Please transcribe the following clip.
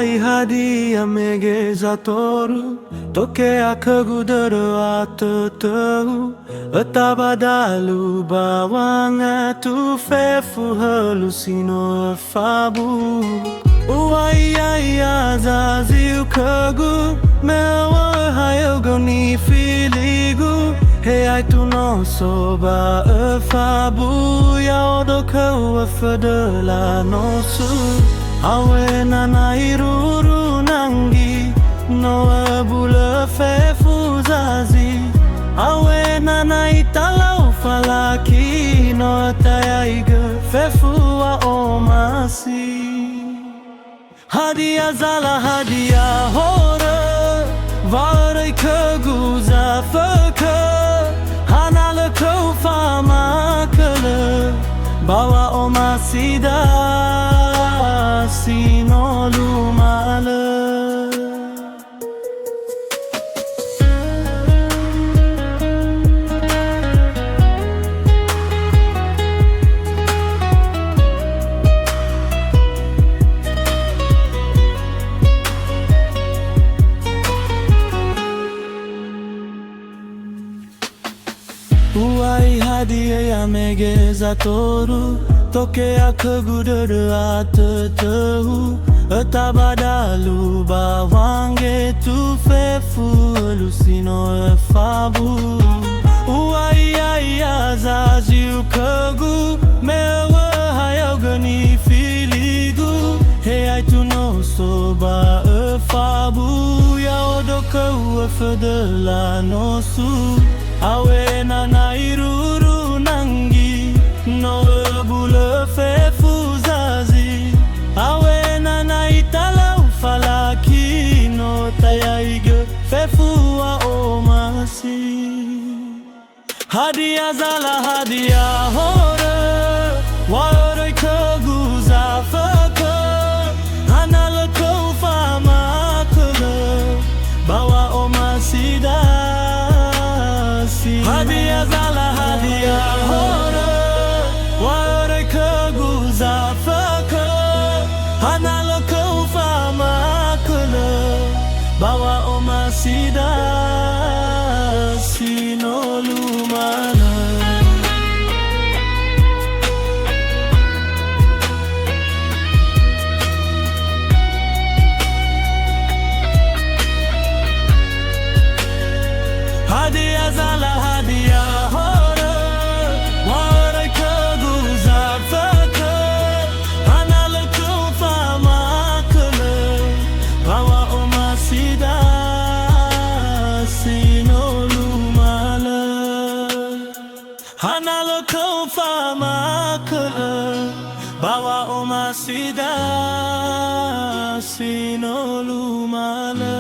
Uwai Hadia mege Zatoru, Tokea khögu dödö tö'u, ötaba dalu ngaetu Fefu hölu sino öfabu'u. Uwai zaziu khögu, mege yaugö nifiligu, aetu noso öfabu'u, yaugö wöfö döla noso. Awe nanairu nangi no öbulö'ö fefu zaziu. Awe nanai talau falaki no yaugö fefu omasi. Hadia zala hadia hore varei khögu zafökö hanale khöu fama kölu bawa omasida sino lumale. Uwai Hadia mege Zatoru, Tokea khögu dödö tö'u, ötaba dalu ngaetu Fefu hölu sino öfabu'u. Uwai zaziu khögu, mege yaugö nifiligu, aetu noso öfabu'u, yaugö wöfö döla noso. Awe nanairu nangi no öbulö'ö fefu zaziu. Awe nanai talau falaki no yaugö fefu omasi. Hadia zala hadia hore varei khögu zafökö hanale khöu fama kölu bawa omasida. Hadia zala hadia hore varei khögu zafökö hanale khöu fama kölu bawa omasida sino lumale. Hadia zala hadia hore varei khögu zafökö hanale khöu fama kölu bawa omasida sino lumale. Hanale khöu fama kölu bawa omasida sino lumale.